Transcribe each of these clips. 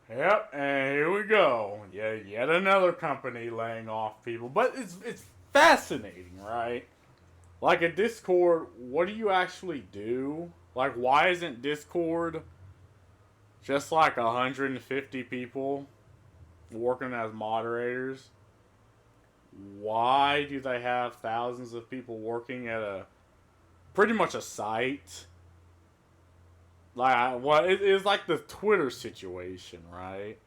Yep, and here we go. Yeah, yet another company laying off people. But it's fascinating, right? Like a Discord, what do you actually do? Like, why isn't Discord just like 150 people working as moderators? Why do they have thousands of people working at a pretty much a site? Like, what it is like the Twitter situation, right?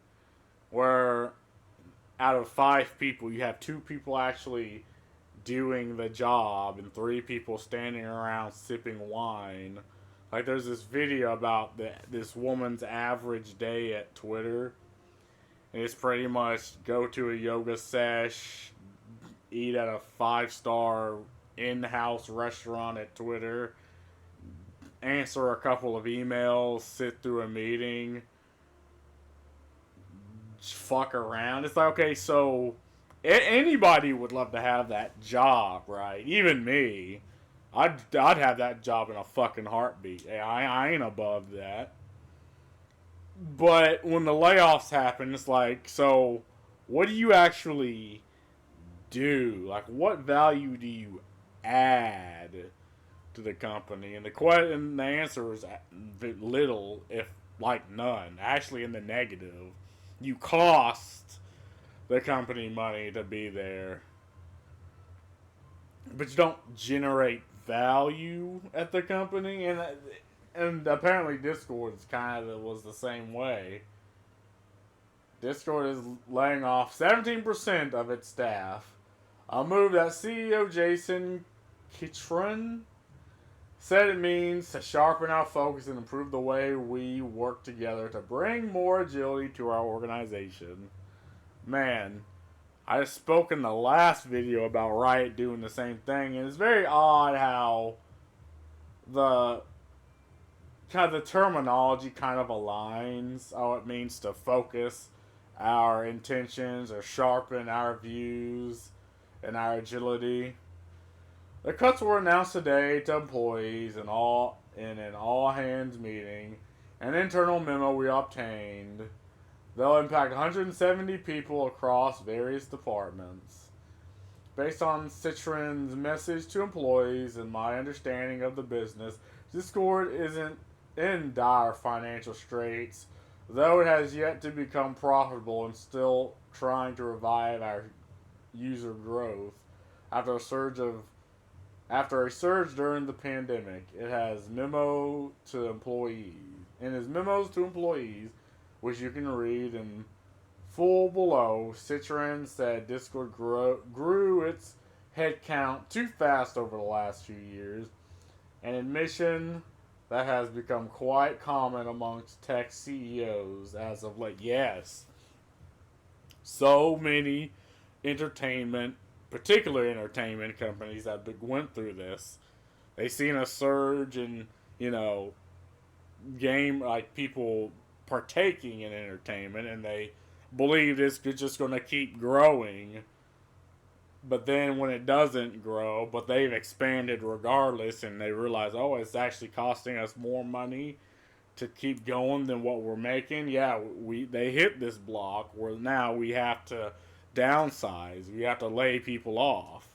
Where out of five people, you have two people actually doing the job and three people standing around sipping wine. Like there's this video about this woman's average day at Twitter, and it's pretty much go to a yoga sesh, eat at a 5-star in-house restaurant at Twitter, answer a couple of emails, sit through a meeting, fuck around. It's like, okay, so anybody would love to have that job, right? Even me. I'd have that job in a fucking heartbeat. I ain't above that. But when the layoffs happen, it's like, so what do you actually do? Like, what value do you add to the company? And the answer is little, if like none. Actually, in the negative, you cost the company money to be there, but you don't generate value at the company. And apparently Discord is kind of was the same way. Discord is laying off 17% of its staff, a move that CEO Jason Kitron said it means to sharpen our focus and improve the way we work together to bring more agility to our organization. Man, I spoke in the last video about Riot doing the same thing, and it's very odd how the kind of the terminology kind of aligns how it means to focus our intentions or sharpen our views and our agility. The cuts were announced today to employees in an all hands meeting. An internal memo we obtained. They'll impact 170 people across various departments. Based on Citron's message to employees and my understanding of the business, Discord isn't in dire financial straits, though it has yet to become profitable and still trying to revive our user growth after a surge of after a surge during the pandemic. It has memo to employees. In his memos to employees, which you can read in full below, Citron said Discord grew its headcount too fast over the last few years, an admission that has become quite common amongst tech CEOs as of late. Yes, so many entertainment, particular entertainment companies that went through this. They seen a surge in, you know, game like people partaking in entertainment, and they believe it's just going to keep growing. But then when it doesn't grow, but they've expanded regardless, and they realize, oh, it's actually costing us more money to keep going than what we're making. Yeah, we they hit this block where now we have to downsize. We have to lay people off.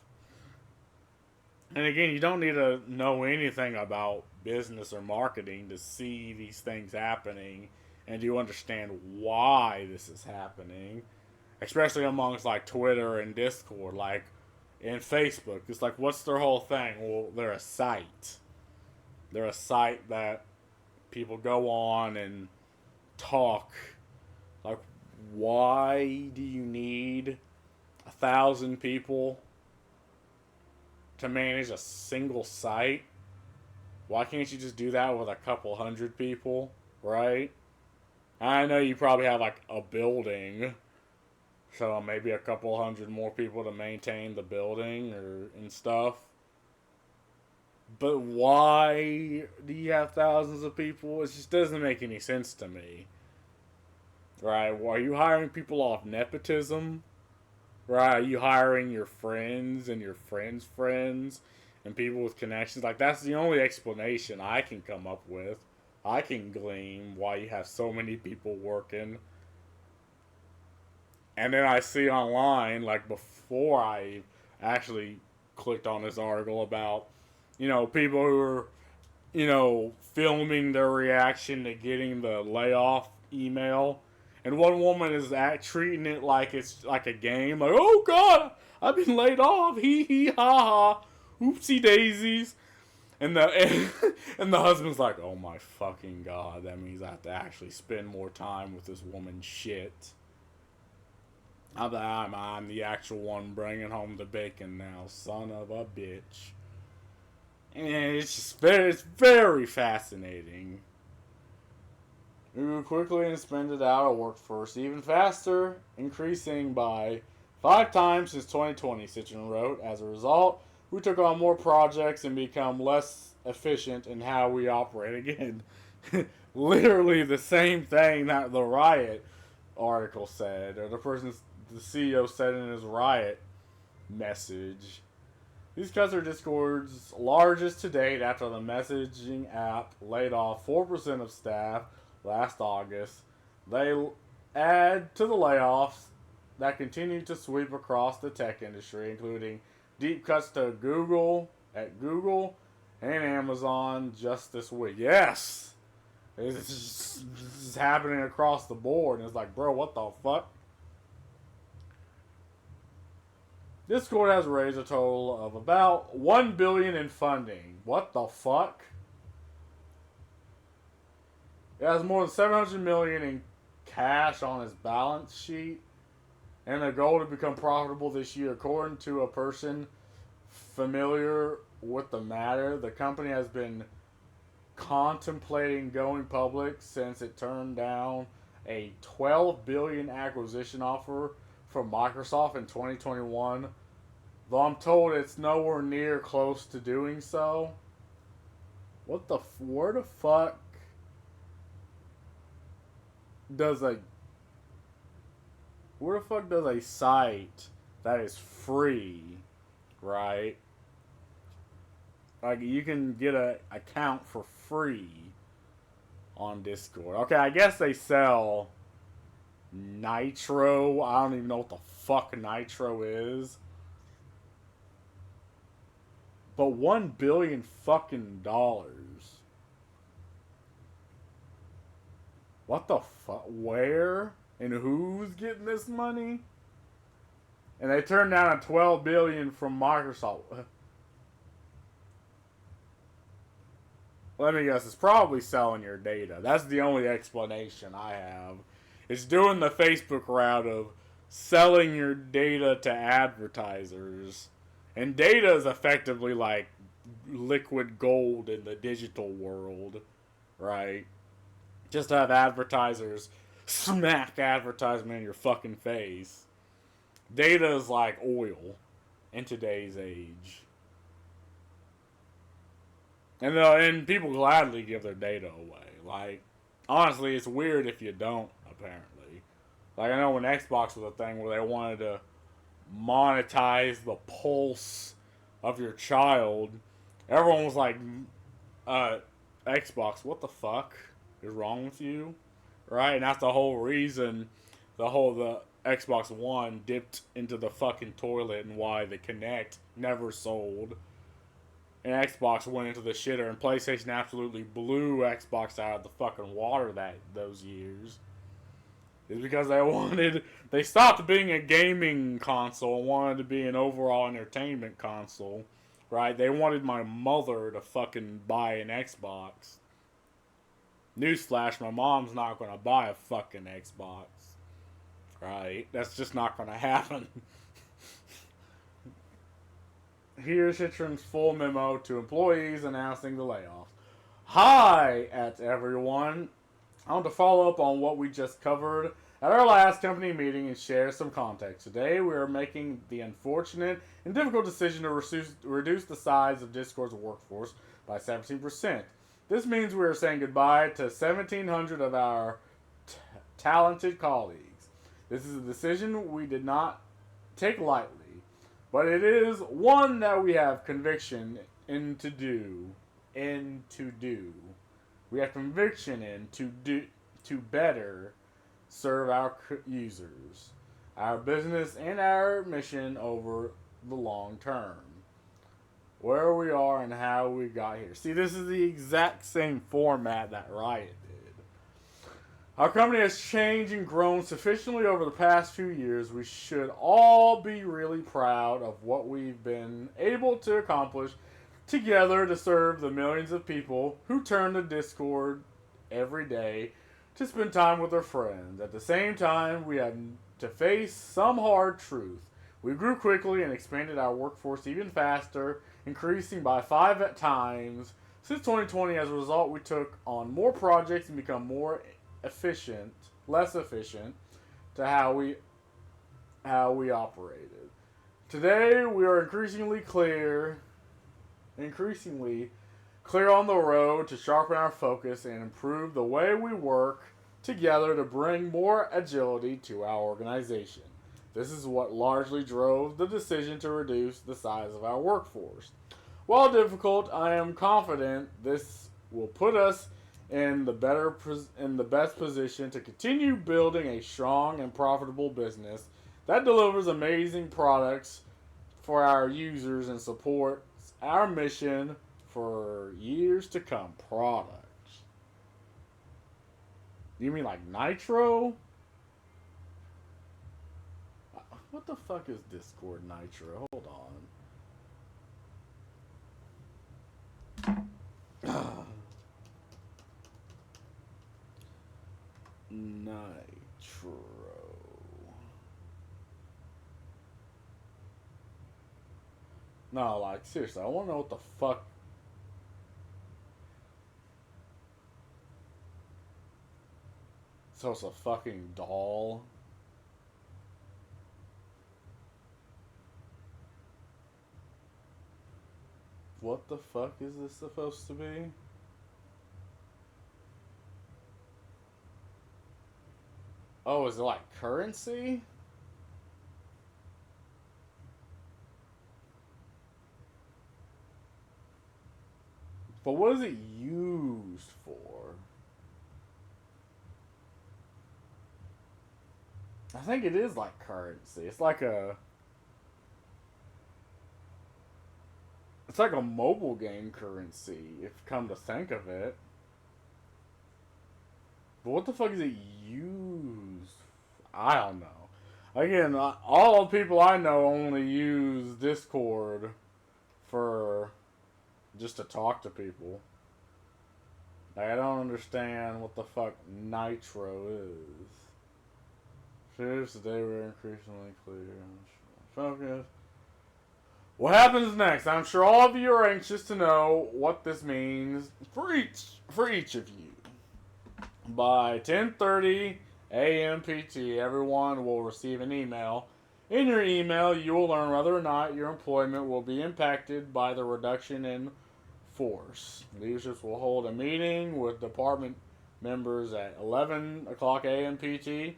And again, you don't need to know anything about business or marketing to see these things happening and to understand why this is happening, especially amongst like Twitter and Discord, like in Facebook. It's like, what's their whole thing? Well, they're a site. They're a site that people go on and talk. Like, why do you need 1,000 people to manage a single site? Why can't you just do that with a couple hundred people, right? I know you probably have like a building, so maybe a couple hundred more people to maintain the building or and stuff. But why do you have thousands of people? It just doesn't make any sense to me, right? Are you hiring people off nepotism? Right? Are you hiring your friends and your friends' friends and people with connections? Like, that's the only explanation I can come up with. I can glean why you have so many people working. And then I see online, like before I actually clicked on this article about, people who are, filming their reaction to getting the layoff email. And one woman is treating it like it's like a game. Like, oh God, I've been laid off. Hee hee ha ha. Oopsie daisies. And the and the husband's like, oh my fucking God, that means I have to actually spend more time with this woman's shit. I'm the actual one bringing home the bacon now, son of a bitch. And it's very fascinating. We moved quickly and expanded out our workforce even faster, increasing by 5 times since 2020, Citron wrote. As a result, we took on more projects and become less efficient in how we operate. Again, literally the same thing that the Riot article said, or the CEO said in his Riot message. These cuts are Discord's largest to date after the messaging app laid off 4% of staff last August. They add to the layoffs that continue to sweep across the tech industry, including deep cuts to Google and Amazon just this week. Yes! This is happening across the board, and it's like, bro, what the fuck? Discord has raised a total of about $1 billion in funding. What the fuck? It has more than $700 million in cash on its balance sheet, and a goal to become profitable this year. According to a person familiar with the matter, the company has been contemplating going public since it turned down a $12 billion acquisition offer from Microsoft in 2021. Though I'm told it's nowhere near close to doing so. Where the fuck does a site that is free, right? Like, you can get an account for free on Discord. Okay, I guess they sell Nitro. I don't even know what the fuck Nitro is. But $1 billion fucking dollars. What the fuck? Where? And who's getting this money? And they turned down a $12 billion from Microsoft. Let me guess, it's probably selling your data. That's the only explanation I have. It's doing the Facebook route of selling your data to advertisers. And data is effectively like liquid gold in the digital world, right? Just to have advertisers smack advertisement in your fucking face. Data is like oil in today's age. And people gladly give their data away. Like, honestly, it's weird if you don't, apparently. Like, I know when Xbox was a thing where they wanted to monetize the pulse of your child, everyone was like, Xbox, what the fuck is wrong with you? Right? And that's the whole reason the Xbox One dipped into the fucking toilet and why the Kinect never sold. And Xbox went into the shitter, and PlayStation absolutely blew Xbox out of the fucking water those years. It's because they stopped being a gaming console and wanted to be an overall entertainment console, right? They wanted my mother to fucking buy an Xbox. Newsflash, my mom's not gonna buy a fucking Xbox, right? That's just not gonna happen. Here's Citron's full memo to employees announcing the layoffs. Hi, everyone. I want to follow up on what we just covered at our last company meeting and share some context. Today, we are making the unfortunate and difficult decision to reduce the size of Discord's workforce by 17%. This means we are saying goodbye to 1,700 of our talented colleagues. This is a decision we did not take lightly, but it is one that we have conviction in to do. We have conviction in to better serve our users. our business and our mission over the long term. Where we are and how we got here. See, this is the exact same format that Riot did. Our company has changed and grown sufficiently over the past few years. We should all be really proud of what we've been able to accomplish together to serve the millions of people who turn to Discord every day to spend time with their friends. At the same time, we had to face some hard truth. We grew quickly and expanded our workforce even faster, increasing by 5 times since 2020. As a result, we took on more projects and become less efficient to how we operated. Today, we are increasingly clear on the road to sharpen our focus and improve the way we work together to bring more agility to our organization. This is what largely drove the decision to reduce the size of our workforce. While difficult, I am confident this will put us in the best position to continue building a strong and profitable business that delivers amazing products for our users and supports our mission for years to come. Products. You mean like Nitro? What the fuck is Discord Nitro? Hold on. Nitro. No, like, seriously, I want to know what the fuck. So it's a fucking doll? What the fuck is this supposed to be? Oh, is it like currency? But what is it used for? I think it is like currency. It's like a mobile game currency, if you come to think of it. But what the fuck is it used? I don't know. Again, all the people I know only use Discord for just to talk to people. Like, I don't understand what the fuck Nitro is. Here's today we're increasingly clear. Focus. What happens next? I'm sure all of you are anxious to know what this means for each of you. By 10:30 a.m. PT, everyone will receive an email. In your email, you will learn whether or not your employment will be impacted by the reduction in force. Leadership will hold a meeting with department members at 11 o'clock a.m. PT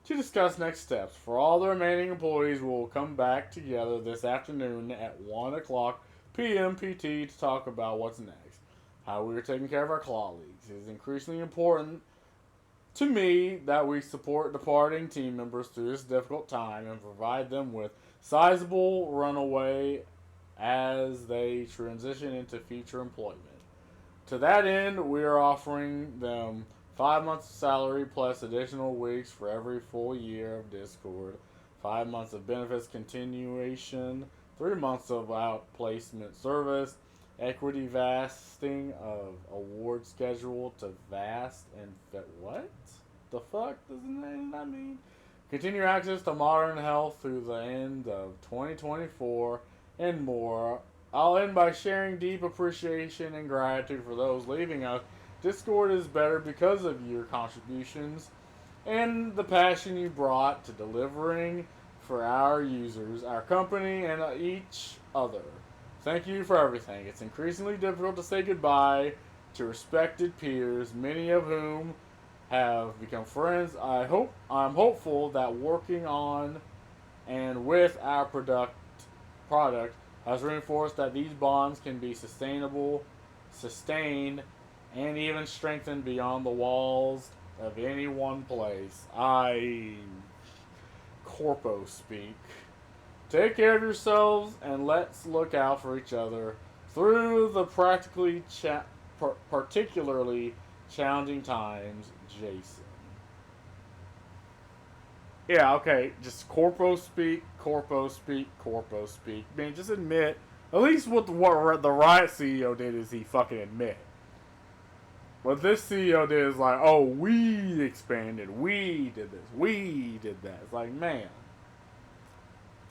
to discuss next steps. For all the remaining employees, we will come back together this afternoon at 1 o'clock p.m. PT to talk about what's next, how we are taking care of our colleagues. It is increasingly important to me that we support departing team members through this difficult time and provide them with sizable runaway as they transition into future employment. To that end, we are offering them 5 months of salary plus additional weeks for every full year of Discord, 5 months of benefits continuation, 3 months of outplacement service, equity vesting of award schedule to vast and what? The fuck does that mean? Continue access to modern health through the end of 2024 and more. I'll end by sharing deep appreciation and gratitude for those leaving us. Discord is better because of your contributions and the passion you brought to delivering for our users, our company, and each other. Thank you for everything. It's increasingly difficult to say goodbye to respected peers, many of whom have become friends. I'm hopeful that working on and with our product has reinforced that these bonds can be sustained, and even strengthened beyond the walls of any one place. corpo speak. Take care of yourselves and let's look out for each other through the particularly challenging times, Jason. Yeah, okay, just corpo speak, corpo speak, corpo speak. Man, just admit. At least what the Riot CEO did is he fucking admit. What this CEO did is like, oh, we expanded, we did this, we did that. It's like, man.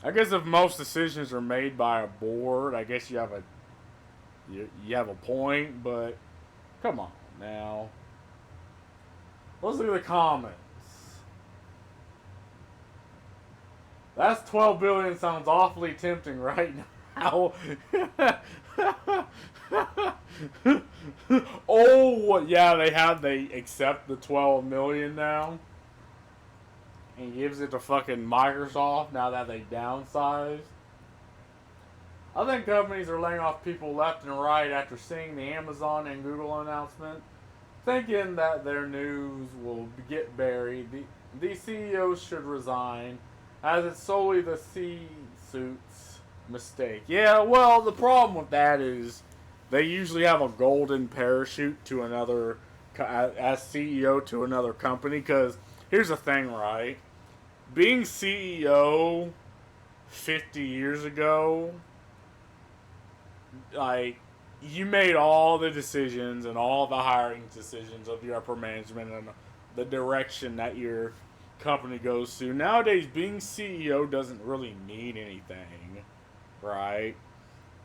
I guess if most decisions are made by a board, I guess you have a point, but come on now. Let's look at the comments. That's 12 billion sounds awfully tempting right now. Oh, yeah, they accept the 12 million now. And gives it to fucking Microsoft now that they downsized. I think companies are laying off people left and right after seeing the Amazon and Google announcement, thinking that their news will get buried. These CEOs should resign, as it's solely the C-suite's mistake. Yeah, well, the problem with that is they usually have a golden parachute to another, as CEO to another company, because here's the thing, right? Being CEO 50 years ago, like, you made all the decisions and all the hiring decisions of your upper management and the direction that your company goes to. Nowadays, being CEO doesn't really mean anything, right?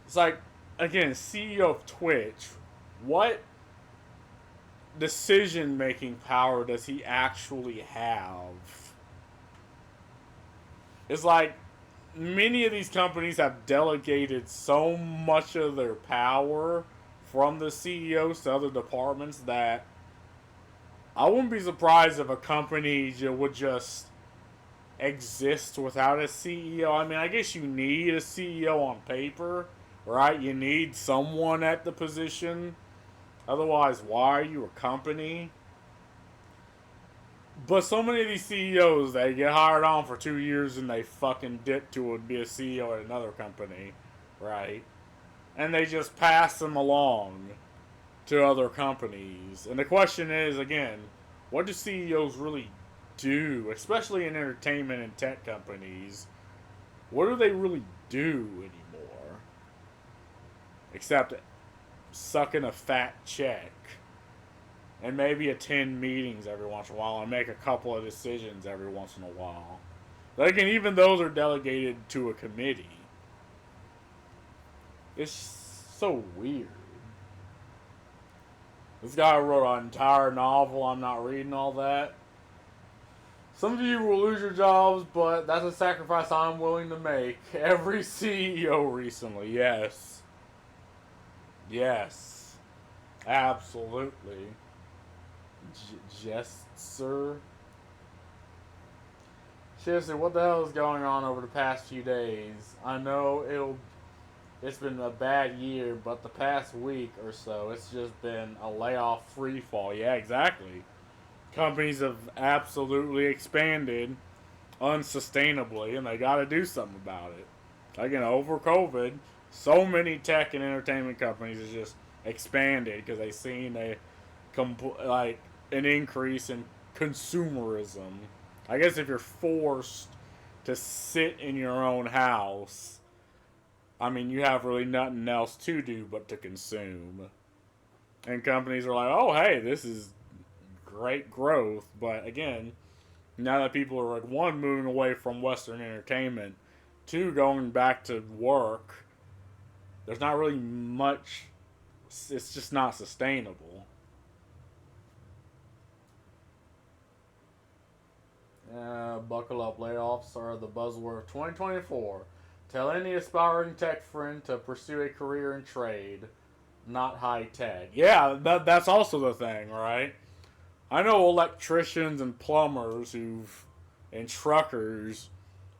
It's like, again, CEO of Twitch, what decision-making power does he actually have? It's like many of these companies have delegated so much of their power from the CEOs to other departments that I wouldn't be surprised if a company would just exist without a CEO. I mean, I guess you need a CEO on paper, right? You need someone at the position. Otherwise, why are you a company? But so many of these CEOs, they get hired on for 2 years and they fucking dip to be a CEO at another company, right? And they just pass them along to other companies. And the question is, again, what do CEOs really do, especially in entertainment and tech companies? What do they really do anymore? Except sucking a fat check. And maybe attend meetings every once in a while and make a couple of decisions every once in a while. But again, even those are delegated to a committee. It's so weird. This guy wrote an entire novel. I'm not reading all that. Some of you will lose your jobs, but that's a sacrifice I'm willing to make. Every CEO recently, yes. Yes. Absolutely. Jester. Seriously, what the hell is going on over the past few days? I know it's been a bad year, but the past week or so, it's just been a layoff free fall. Yeah, exactly. Companies have absolutely expanded unsustainably, and they got to do something about it. Again, over COVID, so many tech and entertainment companies have just expanded because they seen an increase in consumerism. I guess if you're forced to sit in your own house, I mean, you have really nothing else to do but to consume. And companies are like, oh, hey, this is great growth. But again, now that people are like, one, moving away from Western entertainment, two, going back to work, there's not really much, it's just not sustainable. Buckle up, layoffs are the buzzword of 2024. Tell any aspiring tech friend to pursue a career in trade, not high tech. Yeah, that's also the thing, right? I know electricians and plumbers and truckers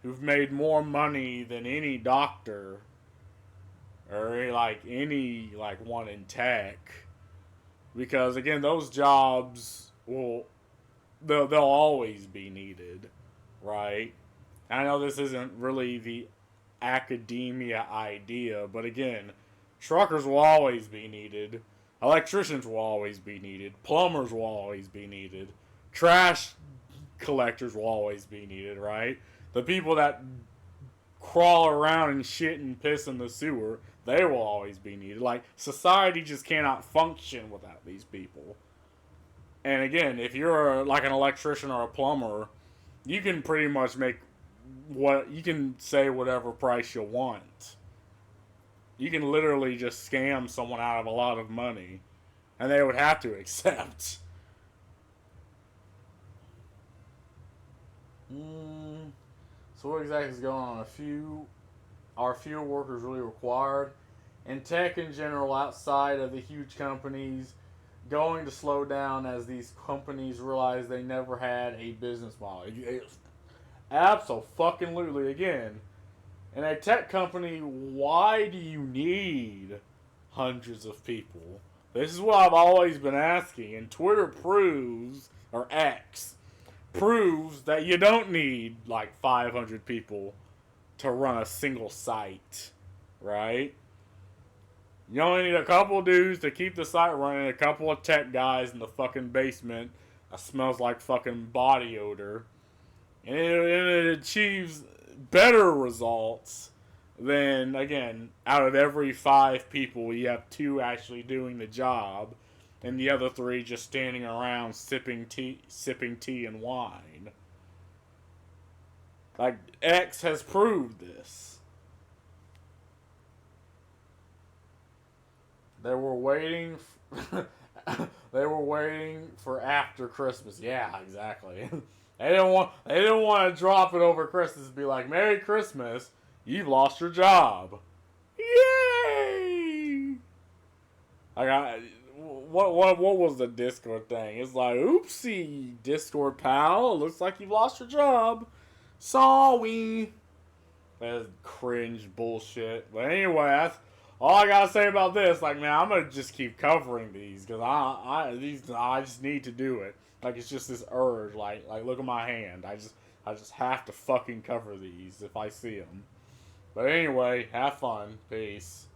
who've made more money than any doctor or any one in tech, because again, those jobs they'll always be needed, right? I know this isn't really the academia idea, but again, truckers will always be needed. Electricians will always be needed. Plumbers will always be needed. Trash collectors will always be needed, right? The people that crawl around and shit and piss in the sewer, they will always be needed. Like, society just cannot function without these people. And again, if you're like an electrician or a plumber, you can pretty much make what you can say whatever price you want. You can literally just scam someone out of a lot of money, and they would have to accept. So what exactly is going on? Are fewer workers really required? In tech in general, outside of the huge companies, going to slow down as these companies realize they never had a business model. Absolutely. Again, in a tech company, why do you need hundreds of people? This is what I've always been asking, and Twitter proves, or X, proves that you don't need like 500 people to run a single site, right? You only need a couple dudes to keep the site running, a couple of tech guys in the fucking basement that smells like fucking body odor, and it achieves better results than, again, out of every 5 people, you have 2 actually doing the job, and the other 3 just standing around sipping tea and wine. Like, X has proved this. They were waiting. They were waiting for after Christmas. Yeah, exactly. They didn't want to drop it over Christmas and be like, "Merry Christmas, you've lost your job." Yay! What was the Discord thing? It's like, oopsie, Discord pal, it looks like you've lost your job. Sorry. That's cringe bullshit. But anyway, that's all I gotta say about this. Like, man, I'm gonna just keep covering these because I just need to do it. Like, it's just this urge. Like look at my hand. I just have to fucking cover these if I see them. But anyway, have fun. Peace.